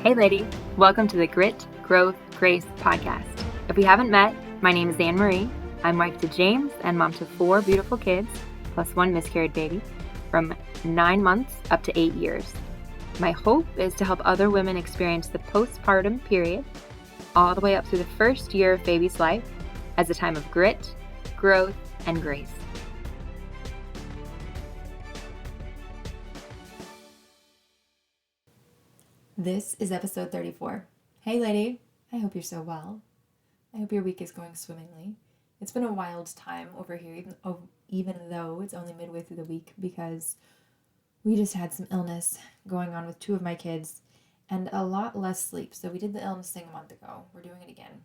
Hey lady, welcome to the Grit, Growth, Grace podcast. If we haven't met, my name is Anne Marie. I'm wife to James and mom to 4 beautiful kids, plus 1 miscarried baby, from 9 months up to 8 years. My hope is to help other women experience the postpartum period, all the way up through the first year of baby's life, as a time of grit, growth, and grace. This is episode 34. Hey lady, I hope you're so well. I hope your week is going swimmingly. It's been a wild time over here, even though it's only midway through the week, because we just had some illness going on with 2 of my kids and a lot less sleep. So we did the illness thing a month ago. We're doing it again.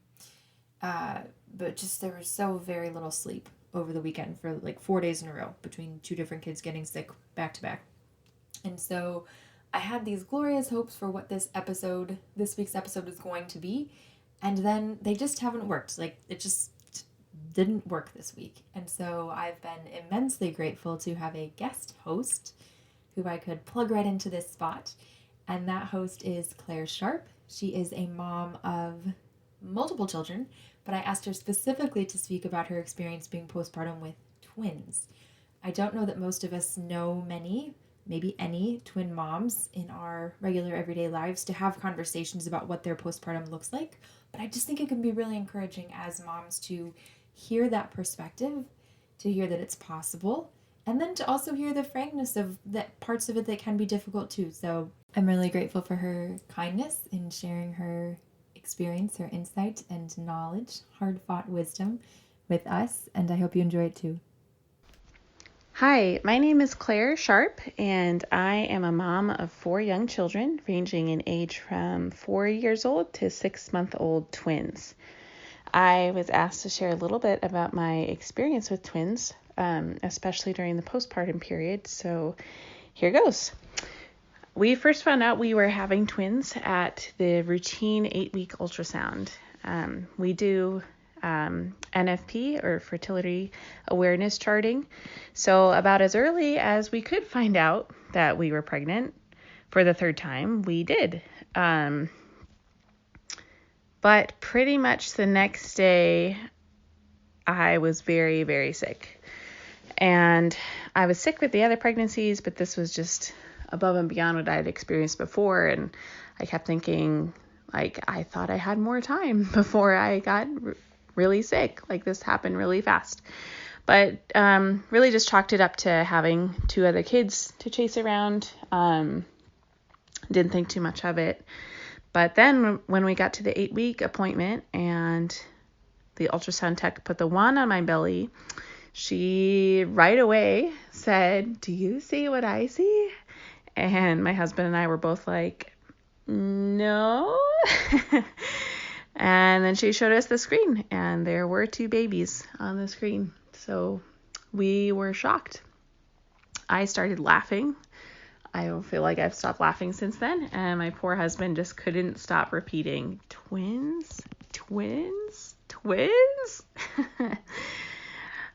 But just there was so very little sleep over the weekend for like 4 days in a row between 2 different kids getting sick back to back. And so I had these glorious hopes for what this week's episode is going to be, and then they just haven't worked. Like, it just didn't work this week. And so I've been immensely grateful to have a guest host who I could plug right into this spot, and that host is Clare Sharp. She is a mom of multiple children, but I asked her specifically to speak about her experience being postpartum with twins. I don't know that most of us know many, maybe any, twin moms in our regular everyday lives to have conversations about what their postpartum looks like. But I just think it can be really encouraging as moms to hear that perspective, to hear that it's possible, and then to also hear the frankness of that parts of it that can be difficult too. So I'm really grateful for her kindness in sharing her experience, her insight and knowledge, hard-fought wisdom with us, and I hope you enjoy it too. Hi, my name is Clare Sharp, and I am a mom of 4 young children, ranging in age from 4 years old to 6-month-old twins. I was asked to share a little bit about my experience with twins, especially during the postpartum period, so here goes. We first found out we were having twins at the routine 8-week ultrasound. We do NFP, or fertility awareness charting. So about as early as we could find out that we were pregnant for the 3rd time, we did. But pretty much the next day, I was very, very sick. And I was sick with the other pregnancies, but this was just above and beyond what I had experienced before. And I kept thinking, like, I thought I had more time before I got really sick. Like, this happened really fast. But really just chalked it up to having 2 other kids to chase around. Didn't think too much of it. But then when we got to the 8-week appointment and the ultrasound tech put the wand on my belly, she right away said, "Do you see what I see?" And my husband and I were both like, "No." And then she showed us the screen, and there were 2 babies on the screen. So we were shocked. I started laughing. I don't feel like I've stopped laughing since then. And my poor husband just couldn't stop repeating, "Twins, twins, twins."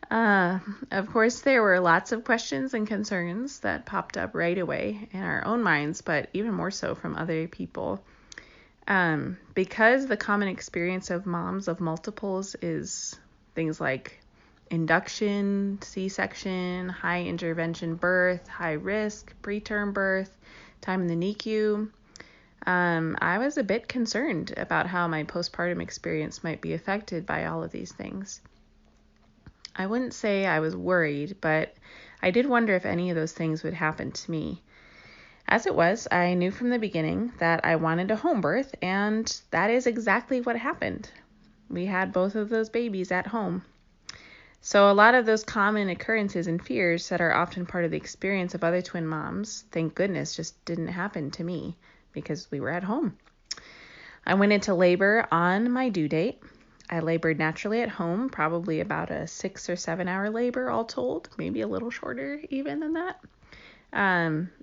Of course, there were lots of questions and concerns that popped up right away in our own minds, but even more so from other people. Because the common experience of moms of multiples is things like induction, C-section, high intervention birth, high risk, preterm birth, time in the NICU, I was a bit concerned about how my postpartum experience might be affected by all of these things. I wouldn't say I was worried, but I did wonder if any of those things would happen to me. As it was, I knew from the beginning that I wanted a home birth, and that is exactly what happened. We had both of those babies at home. So a lot of those common occurrences and fears that are often part of the experience of other twin moms, thank goodness, just didn't happen to me because we were at home. I went into labor on my due date. I labored naturally at home, probably about a 6 or 7 hour labor all told, maybe a little shorter even than that.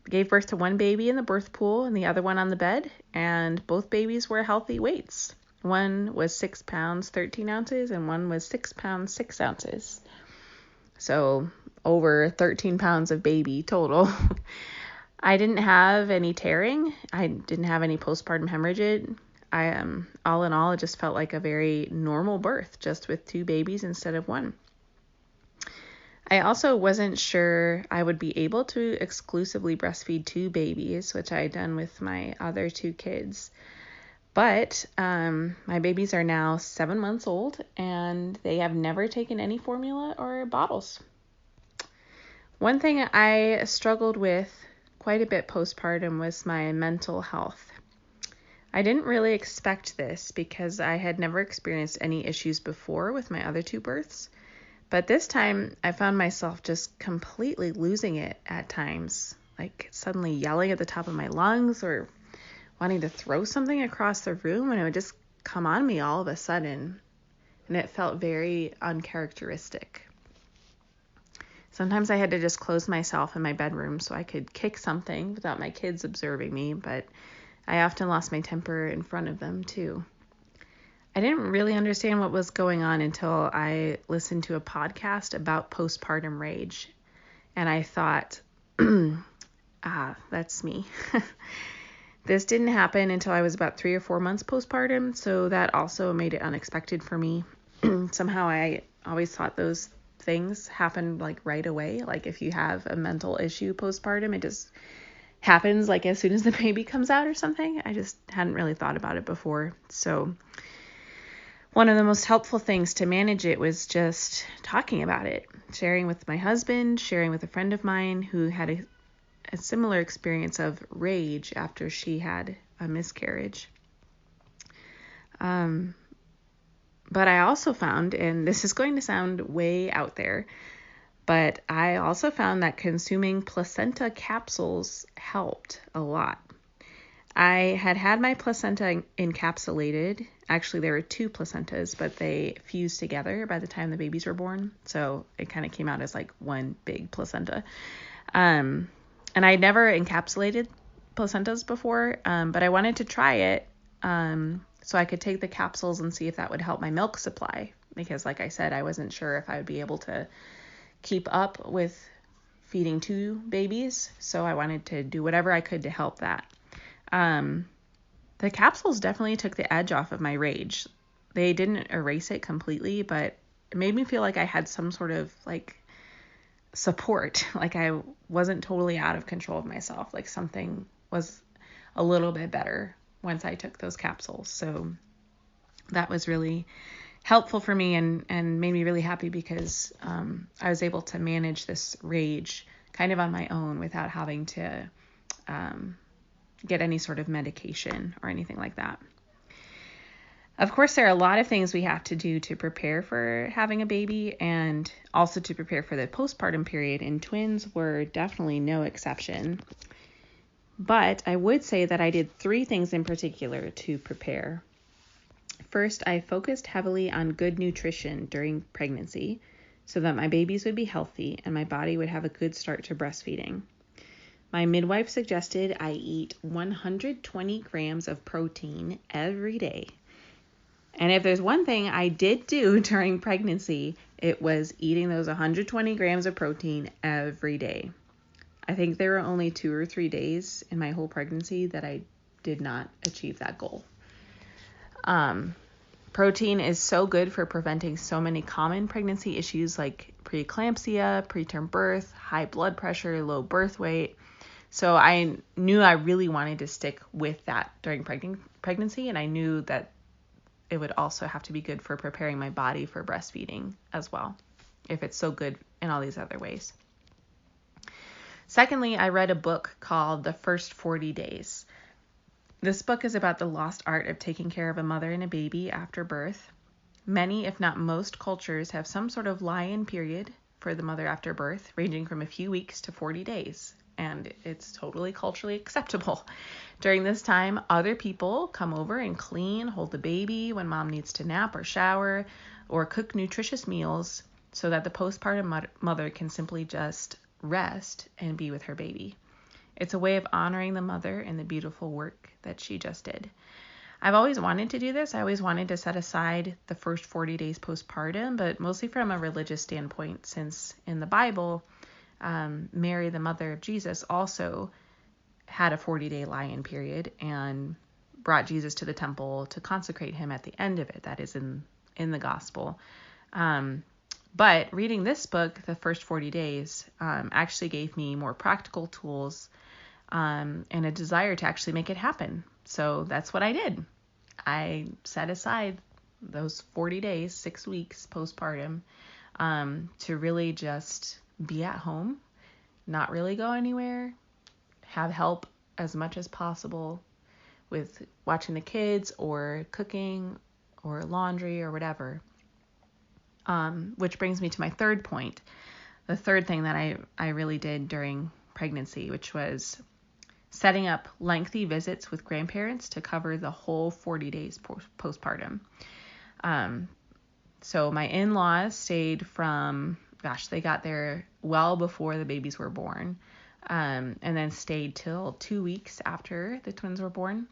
Gave birth to 1 baby in the birth pool and the other one on the bed, and both babies were healthy weights. One was 6 pounds, 13 ounces, and one was 6 pounds, 6 ounces. So over 13 pounds of baby total. I didn't have any tearing. I didn't have any postpartum hemorrhage. All in all, it just felt like a very normal birth, just with 2 babies instead of 1. I also wasn't sure I would be able to exclusively breastfeed 2 babies, which I had done with my other 2 kids. But my babies are now 7 months old, and they have never taken any formula or bottles. One thing I struggled with quite a bit postpartum was my mental health. I didn't really expect this because I had never experienced any issues before with my other 2 births. But this time I found myself just completely losing it at times, like suddenly yelling at the top of my lungs or wanting to throw something across the room, and it would just come on me all of a sudden. And it felt very uncharacteristic. Sometimes I had to just close myself in my bedroom so I could kick something without my kids observing me, but I often lost my temper in front of them too. I didn't really understand what was going on until I listened to a podcast about postpartum rage. And I thought, that's me. This didn't happen until I was about 3 or 4 months postpartum, so that also made it unexpected for me. Somehow I always thought those things happen like right away. Like if you have a mental issue postpartum, it just happens like as soon as the baby comes out or something. I just hadn't really thought about it before. So one of the most helpful things to manage it was just talking about it, sharing with my husband, sharing with a friend of mine who had a similar experience of rage after she had a miscarriage. But I also found, and this is going to sound way out there, but I also found that consuming placenta capsules helped a lot. I had my placenta encapsulated. Actually, there were 2 placentas, but they fused together by the time the babies were born. So it kind of came out as like one big placenta. And I never encapsulated placentas before, but I wanted to try it so I could take the capsules and see if that would help my milk supply. Because like I said, I wasn't sure if I would be able to keep up with feeding 2 babies. So I wanted to do whatever I could to help that. The capsules definitely took the edge off of my rage. They didn't erase it completely, but it made me feel like I had some sort of like support, like I wasn't totally out of control of myself, like something was a little bit better once I took those capsules. So that was really helpful for me and made me really happy because I was able to manage this rage kind of on my own without having to get any sort of medication or anything like that. Of course, there are a lot of things we have to do to prepare for having a baby and also to prepare for the postpartum period, and twins were definitely no exception. But I would say that I did 3 things in particular to prepare. First, I focused heavily on good nutrition during pregnancy so that my babies would be healthy and my body would have a good start to breastfeeding. My midwife suggested I eat 120 grams of protein every day. And if there's one thing I did do during pregnancy, it was eating those 120 grams of protein every day. I think there were only 2 or 3 days in my whole pregnancy that I did not achieve that goal. Protein is so good for preventing so many common pregnancy issues like preeclampsia, preterm birth, high blood pressure, low birth weight. So I knew I really wanted to stick with that during pregnancy, and I knew that it would also have to be good for preparing my body for breastfeeding as well, if it's so good in all these other ways. Secondly, I read a book called The First 40 Days. This book is about the lost art of taking care of a mother and a baby after birth. Many, if not most, cultures have some sort of lie-in period for the mother after birth, ranging from a few weeks to 40 days. And it's totally culturally acceptable. During this time, other people come over and clean, hold the baby when mom needs to nap or shower, or cook nutritious meals so that the postpartum mother can simply just rest and be with her baby. It's a way of honoring the mother and the beautiful work that she just did. I've always wanted to do this. I always wanted to set aside the first 40 days postpartum, but mostly from a religious standpoint, since in the Bible, Mary, the mother of Jesus, also had a 40-day lie-in period and brought Jesus to the temple to consecrate him at the end of it. That is in the gospel. But reading this book, the first 40 days, actually gave me more practical tools and a desire to actually make it happen. So that's what I did. I set aside those 40 days, 6 weeks postpartum, to really just be at home, not really go anywhere, have help as much as possible with watching the kids or cooking or laundry or whatever. Which brings me to my third point. The third thing that I really did during pregnancy, which was setting up lengthy visits with grandparents to cover the whole 40 days postpartum. So my in-laws stayed from, they got there well before the babies were born, and then stayed till 2 weeks after the twins were born.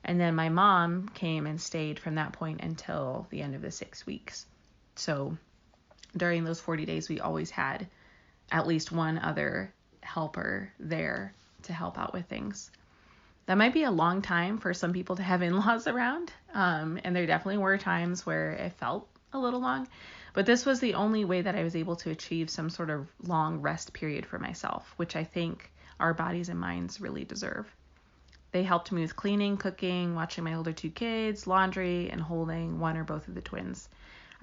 And then my mom came and stayed from that point until the end of the 6 weeks. So during those 40 days, we always had at least one other helper there to help out with things. That might be a long time for some people to have in-laws around. And there definitely were times where it felt a little long. But this was the only way that I was able to achieve some sort of long rest period for myself, which I think our bodies and minds really deserve. They helped me with cleaning, cooking, watching my older 2 kids, laundry, and holding one or both of the twins.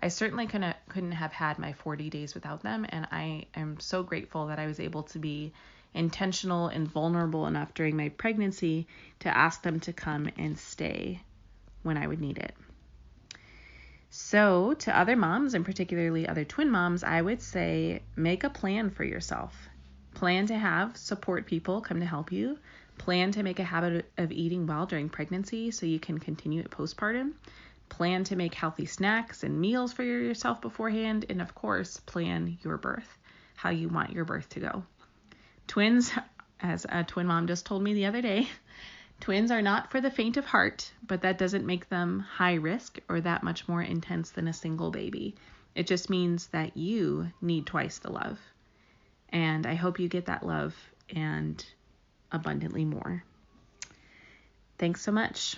I certainly couldn't have had my 40 days without them, and I am so grateful that I was able to be intentional and vulnerable enough during my pregnancy to ask them to come and stay when I would need it. So to other moms, and particularly other twin moms, I would say make a plan for yourself. Plan to have support people come to help you. Plan to make a habit of eating well during pregnancy so you can continue it postpartum. Plan to make healthy snacks and meals for yourself beforehand. And of course, plan your birth, how you want your birth to go. Twins, as a twin mom just told me the other day, twins are not for the faint of heart, but that doesn't make them high risk or that much more intense than a single baby. It just means that you need twice the love. And I hope you get that love and abundantly more. Thanks so much.